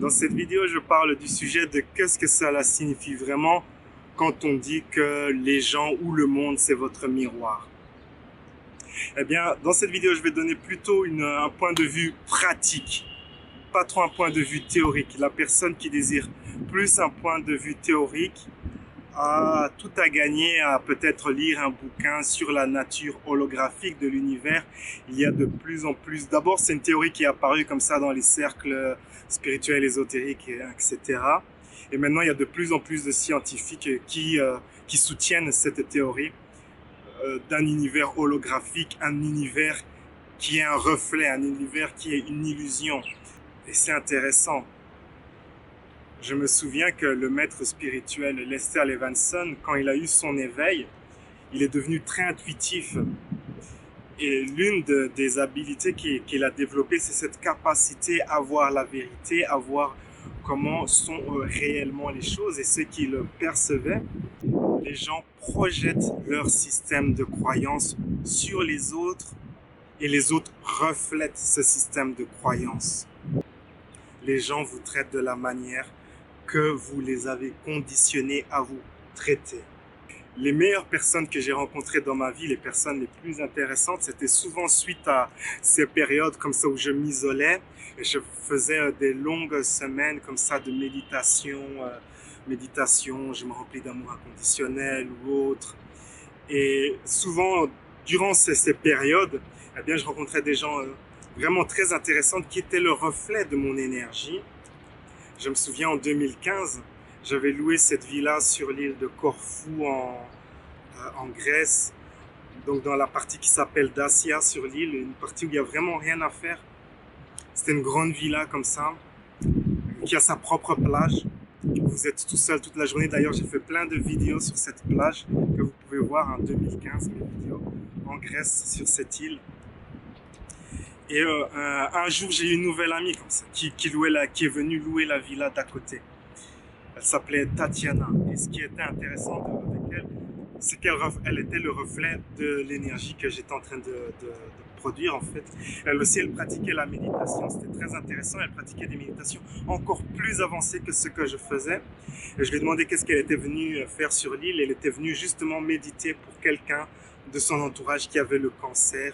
Dans cette vidéo, je parle du sujet de qu'est-ce que cela signifie vraiment quand on dit que les gens ou le monde, c'est votre miroir. Eh bien, dans cette vidéo, je vais donner plutôt un point de vue pratique, pas trop un point de vue théorique. La personne qui désire plus un point de vue théorique a tout à gagner à peut-être lire un bouquin sur la nature holographique de l'univers. Il y a de plus en plus... D'abord, c'est une théorie qui est apparue comme ça dans les cercles spirituels, ésotériques, etc. Et maintenant, il y a de plus en plus de scientifiques qui soutiennent cette théorie d'un univers holographique, un univers qui est un reflet, un univers qui est une illusion. Et c'est intéressant. Je me souviens que le maître spirituel Lester Levinson, quand il a eu son éveil, il est devenu très intuitif. Et l'une des habiletés qu'il a développées, c'est cette capacité à voir la vérité, à voir comment sont réellement les choses. Et ce qu'il percevait, les gens projettent leur système de croyance sur les autres et les autres reflètent ce système de croyance. Les gens vous traitent de la manière que vous les avez conditionnés à vous traiter. Les meilleures personnes que j'ai rencontrées dans ma vie, les personnes les plus intéressantes, c'était souvent suite à ces périodes comme ça où je m'isolais et je faisais des longues semaines comme ça de méditation, je me remplis d'amour inconditionnel ou autre. Et souvent, durant ces périodes, eh bien, je rencontrais des gens vraiment très intéressants qui étaient le reflet de mon énergie. Je me souviens en 2015, j'avais loué cette villa sur l'île de Corfou en Grèce, donc dans la partie qui s'appelle Dacia sur l'île, une partie où il n'y a vraiment rien à faire. C'était une grande villa comme ça, qui a sa propre plage. Vous êtes tout seul toute la journée. D'ailleurs, j'ai fait plein de vidéos sur cette plage que vous pouvez voir en 2015, mes vidéos en Grèce sur cette île. Et un jour, j'ai eu une nouvelle amie comme ça, qui est venue louer la villa d'à côté. Elle s'appelait Tatiana. Et ce qui était intéressant avec elle, c'est qu'elle était le reflet de l'énergie que j'étais en train de produire en fait. Elle aussi, elle pratiquait la méditation. C'était très intéressant. Elle pratiquait des méditations encore plus avancées que ce que je faisais. Et je lui ai demandé qu'est-ce qu'elle était venue faire sur l'île. Elle était venue justement méditer pour quelqu'un de son entourage qui avait le cancer.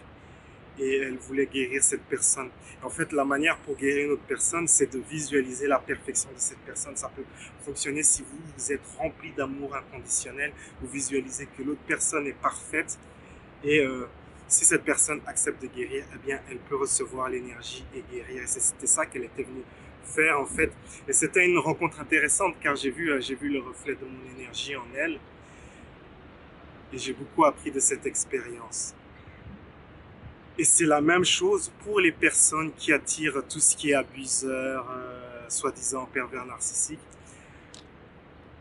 Et elle voulait guérir cette personne. En fait, la manière pour guérir une autre personne, c'est de visualiser la perfection de cette personne. Ça peut fonctionner si vous êtes rempli d'amour inconditionnel, vous visualisez que l'autre personne est parfaite et si cette personne accepte de guérir, eh bien, elle peut recevoir l'énergie et guérir. Et c'était ça qu'elle était venue faire en fait. Et c'était une rencontre intéressante car j'ai vu le reflet de mon énergie en elle et j'ai beaucoup appris de cette expérience. Et c'est la même chose pour les personnes qui attirent tout ce qui est abuseur, soi-disant pervers narcissique.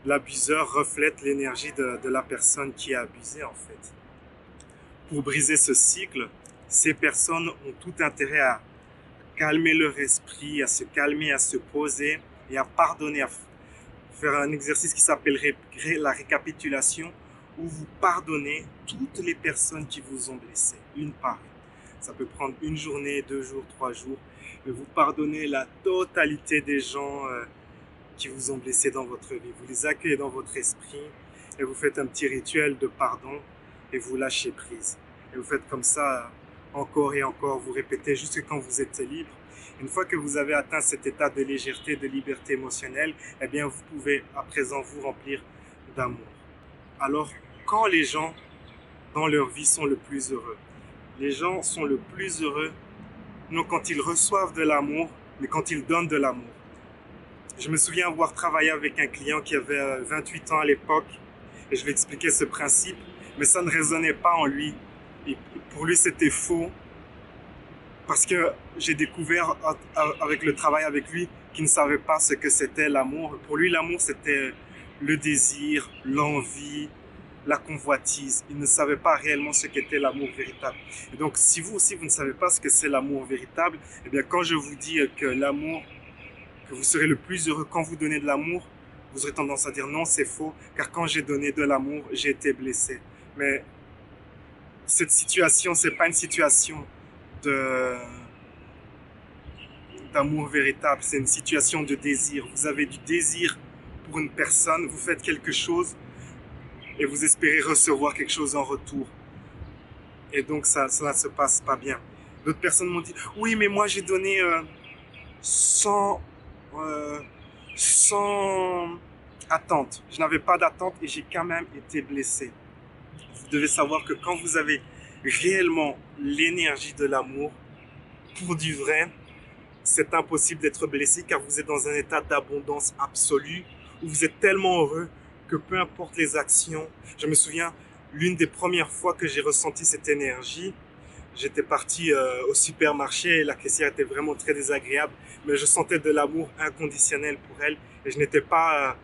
L'abuseur reflète l'énergie de la personne qui est abusée en fait. Pour briser ce cycle, ces personnes ont tout intérêt à calmer leur esprit, à se calmer, à se poser et à pardonner, à faire un exercice qui s'appelle la récapitulation, où vous pardonnez toutes les personnes qui vous ont blessé, une par une. Ça peut prendre une journée, 2 jours, 3 jours. Mais vous pardonnez la totalité des gens qui vous ont blessé dans votre vie. Vous les accueillez dans votre esprit et vous faites un petit rituel de pardon et vous lâchez prise. Et vous faites comme ça encore et encore. Vous répétez jusqu'à quand vous êtes libre. Une fois que vous avez atteint cet état de légèreté, de liberté émotionnelle, eh bien vous pouvez à présent vous remplir d'amour. Alors, quand les gens dans leur vie sont le plus heureux, les gens sont le plus heureux, non quand ils reçoivent de l'amour, mais quand ils donnent de l'amour. Je me souviens avoir travaillé avec un client qui avait 28 ans à l'époque, et je lui expliquais ce principe, mais ça ne résonnait pas en lui. Et pour lui, c'était faux, parce que j'ai découvert avec le travail avec lui qu'il ne savait pas ce que c'était l'amour. Pour lui, l'amour, c'était le désir, l'envie, la convoitise. Il ne savait pas réellement ce qu'était l'amour véritable. Et donc, si vous aussi, vous ne savez pas ce que c'est l'amour véritable, eh bien, quand je vous dis que l'amour, que vous serez le plus heureux quand vous donnez de l'amour, vous aurez tendance à dire non, c'est faux, car quand j'ai donné de l'amour, j'ai été blessé. Mais cette situation, c'est pas une situation d'amour véritable, c'est une situation de désir. Vous avez du désir pour une personne, vous faites quelque chose et vous espérez recevoir quelque chose en retour. Et donc ça ne se passe pas bien. D'autres personnes m'ont dit, oui, mais moi j'ai donné 100, sans attente. Je n'avais pas d'attente et j'ai quand même été blessé. Vous devez savoir que quand vous avez réellement l'énergie de l'amour, pour du vrai, c'est impossible d'être blessé car vous êtes dans un état d'abondance absolue où vous êtes tellement heureux que peu importe les actions. Je me souviens, l'une des premières fois que j'ai ressenti cette énergie, j'étais parti au supermarché et la caissière était vraiment très désagréable, mais je sentais de l'amour inconditionnel pour elle et je n'étais pas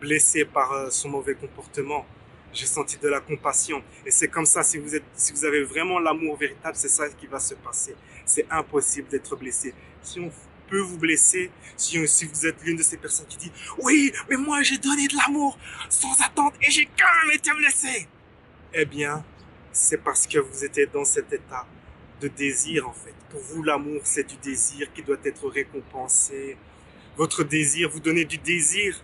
blessé par son mauvais comportement. J'ai senti de la compassion. Et c'est comme ça, si vous avez vraiment l'amour véritable, c'est ça qui va se passer. C'est impossible d'être blessé. Si on peut vous blesser, si vous êtes l'une de ces personnes qui dit « Oui, mais moi j'ai donné de l'amour sans attente et j'ai quand même été blessé !» Eh bien, c'est parce que vous étiez dans cet état de désir en fait. Pour vous, l'amour, c'est du désir qui doit être récompensé. Votre désir, vous donnez du désir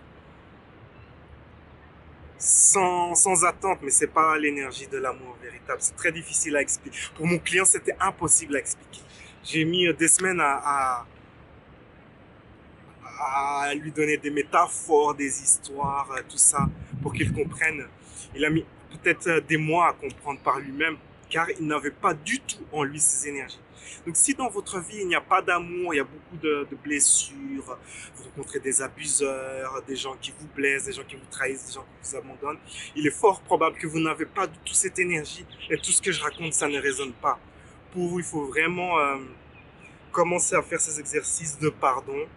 sans attente, mais c'est pas l'énergie de l'amour véritable. C'est très difficile à expliquer. Pour mon client, c'était impossible à expliquer. J'ai mis des semaines à lui donner des métaphores, des histoires, tout ça, pour qu'il comprenne. Il a mis peut-être des mois à comprendre par lui-même, car il n'avait pas du tout en lui ces énergies. Donc si dans votre vie, il n'y a pas d'amour, il y a beaucoup de blessures, vous rencontrez des abuseurs, des gens qui vous blessent, des gens qui vous trahissent, des gens qui vous abandonnent, il est fort probable que vous n'avez pas du tout cette énergie et tout ce que je raconte, ça ne résonne pas. Pour vous, il faut vraiment commencer à faire ces exercices de pardon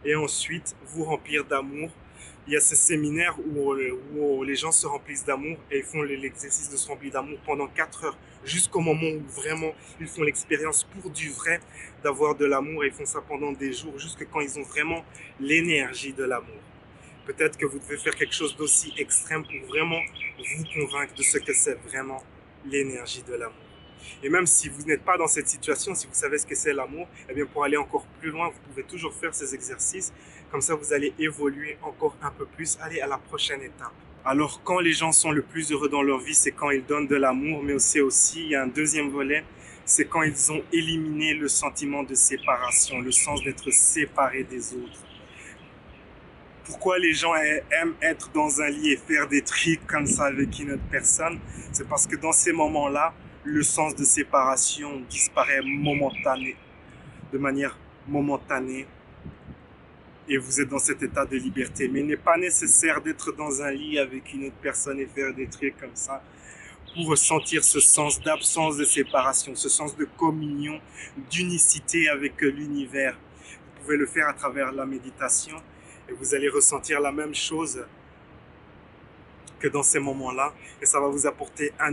et ensuite vous remplir d'amour. Il y a ces séminaires où les gens se remplissent d'amour et ils font l'exercice de se remplir d'amour pendant 4 heures, jusqu'au moment où vraiment ils font l'expérience pour du vrai d'avoir de l'amour et ils font ça pendant des jours, jusque quand ils ont vraiment l'énergie de l'amour. Peut-être que vous devez faire quelque chose d'aussi extrême pour vraiment vous convaincre de ce que c'est vraiment l'énergie de l'amour. Et même si vous n'êtes pas dans cette situation, si vous savez ce que c'est l'amour, eh bien pour aller encore plus loin, vous pouvez toujours faire ces exercices. Comme ça, vous allez évoluer encore un peu plus, aller à la prochaine étape. Alors, quand les gens sont le plus heureux dans leur vie, c'est quand ils donnent de l'amour, mais aussi, il y a un deuxième volet, c'est quand ils ont éliminé le sentiment de séparation, le sens d'être séparés des autres. Pourquoi les gens aiment être dans un lit et faire des trucs comme ça avec une autre personne? C'est parce que dans ces moments-là, le sens de séparation disparaît de manière momentanée, et vous êtes dans cet état de liberté. Mais il n'est pas nécessaire d'être dans un lit avec une autre personne et faire des trucs comme ça pour ressentir ce sens d'absence de séparation, ce sens de communion, d'unicité avec l'univers. Vous pouvez le faire à travers la méditation et vous allez ressentir la même chose que dans ces moments-là et ça va vous apporter un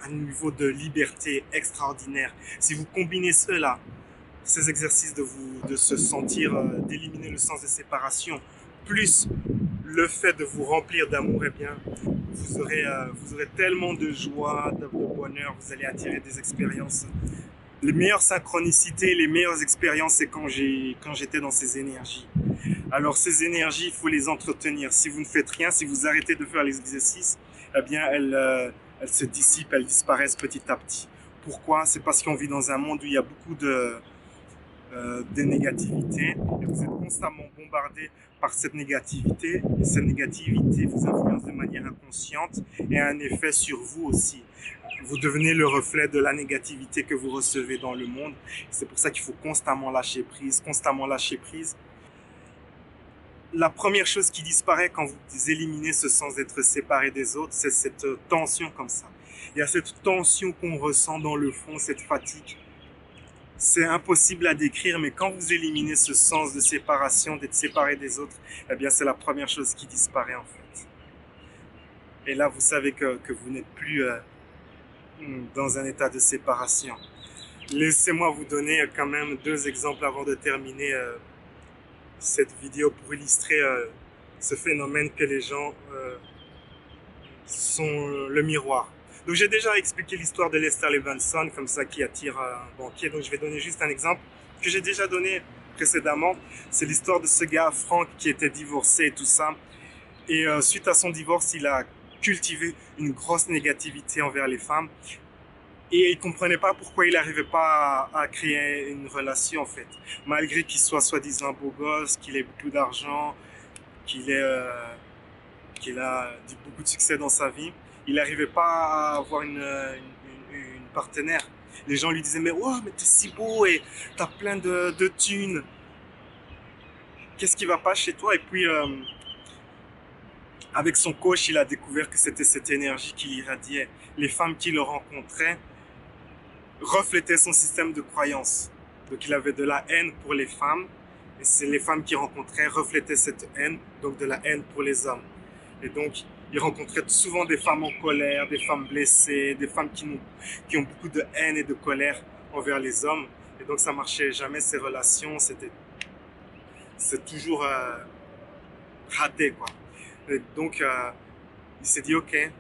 niveau de liberté extraordinaire. Si vous combinez cela, ces exercices de se sentir, d'éliminer le sens de séparation, plus le fait de vous remplir d'amour, eh bien, vous aurez tellement de joie, de bonheur, vous allez attirer des expériences. Les meilleures synchronicités, les meilleures expériences, c'est quand j'étais dans ces énergies. Alors ces énergies, il faut les entretenir. Si vous ne faites rien, si vous arrêtez de faire les exercices, eh bien, elles se dissipent, elles disparaissent petit à petit. Pourquoi? C'est parce qu'on vit dans un monde où il y a beaucoup de négativité et vous êtes constamment bombardé par cette négativité et cette négativité vous influence de manière inconsciente et a un effet sur vous aussi. Vous devenez le reflet de la négativité que vous recevez dans le monde. C'est pour ça qu'il faut constamment lâcher prise, constamment lâcher prise. La première chose qui disparaît quand vous éliminez ce sens d'être séparé des autres, c'est cette tension comme ça. Il y a cette tension qu'on ressent dans le fond, cette fatigue. C'est impossible à décrire, mais quand vous éliminez ce sens de séparation, d'être séparé des autres, eh bien c'est la première chose qui disparaît en fait. Et là, vous savez que vous n'êtes plus dans un état de séparation. Laissez-moi vous donner quand même 2 exemples avant de terminer cette vidéo pour illustrer ce phénomène que les gens sont le miroir. Donc j'ai déjà expliqué l'histoire de Lester Levinson, comme ça, qui attire un banquier. Donc je vais donner juste un exemple. que j'ai déjà donné précédemment. C'est l'histoire de ce gars, Franck, qui était divorcé et tout ça. Et suite à son divorce, il a cultivé une grosse négativité envers les femmes. Et il comprenait pas pourquoi il n'arrivait pas à créer une relation, en fait. Malgré qu'il soit soi-disant beau gosse, qu'il ait beaucoup d'argent, qu'il a beaucoup de succès dans sa vie, il n'arrivait pas à avoir une partenaire. Les gens lui disaient, mais oh, mais t'es si beau et t'as plein de thunes. Qu'est-ce qui va pas chez toi? Et puis, avec son coach, il a découvert que c'était cette énergie qu'il irradiait. Les femmes qu'il rencontrait reflétaient son système de croyance. Donc, il avait de la haine pour les femmes. Et c'est les femmes qu'il rencontrait reflétaient cette haine, donc de la haine pour les hommes. Et donc, il rencontrait souvent des femmes en colère, des femmes blessées, des femmes qui ont beaucoup de haine et de colère envers les hommes. Et donc, ça marchait jamais, ces relations, c'est toujours raté, quoi. Et donc, il s'est dit, ok,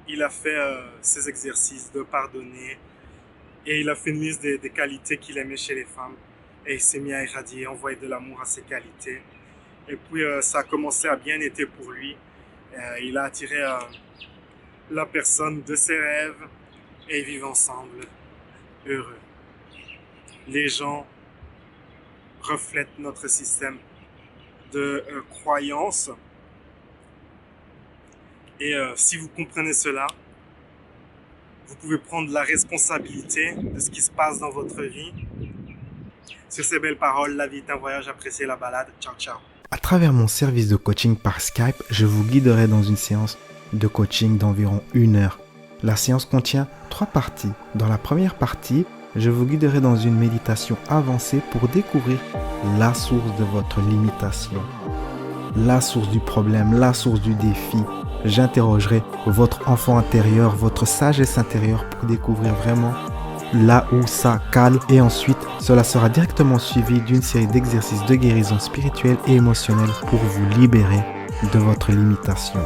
il a fait ses exercices de pardonner et il a fait une liste des qualités qu'il aimait chez les femmes. Et il s'est mis à irradier, envoyer de l'amour à ces qualités. Et puis, ça a commencé à bien être pour lui. Il a attiré la personne de ses rêves et ils vivent ensemble, heureux. Les gens reflètent notre système de croyance. Et si vous comprenez cela, vous pouvez prendre la responsabilité de ce qui se passe dans votre vie. Sur ces belles paroles, la vie est un voyage, appréciez la balade. Ciao, ciao. À travers mon service de coaching par Skype, je vous guiderai dans une séance de coaching d'environ 1 heure. La séance contient 3 parties. Dans la première partie, je vous guiderai dans une méditation avancée pour découvrir la source de votre limitation, la source du problème, la source du défi. J'interrogerai votre enfant intérieur, votre sagesse intérieure pour découvrir vraiment là où ça cale. Et ensuite, cela sera directement suivi d'une série d'exercices de guérison spirituelle et émotionnelle pour vous libérer de votre limitation.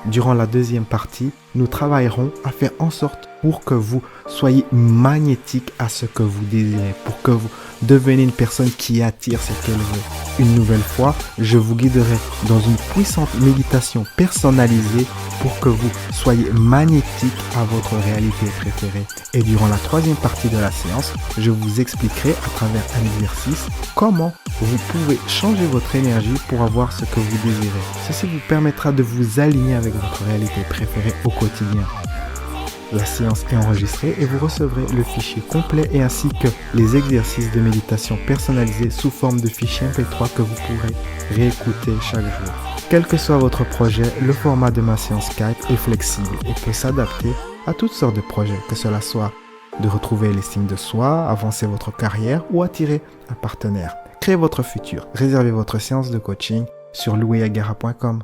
Durant la deuxième partie, nous travaillerons à faire en sorte pour que vous soyez magnétique à ce que vous désirez, pour que vous deveniez une personne qui attire ce qu'elle veut. Une nouvelle fois, je vous guiderai dans une puissante méditation personnalisée pour que vous soyez magnétique à votre réalité préférée. Et durant la troisième partie de la séance, je vous expliquerai à travers un exercice comment vous pouvez changer votre énergie pour avoir ce que vous désirez. Ceci vous permettra de vous aligner avec votre réalité préférée au quotidien. La séance est enregistrée et vous recevrez le fichier complet et ainsi que les exercices de méditation personnalisés sous forme de fichier MP3 que vous pourrez réécouter chaque jour. Quel que soit votre projet, le format de ma séance Skype est flexible et peut s'adapter à toutes sortes de projets, que cela soit de retrouver l'estime de soi, avancer votre carrière ou attirer un partenaire. Créez votre futur. Réservez votre séance de coaching sur louisagara.com.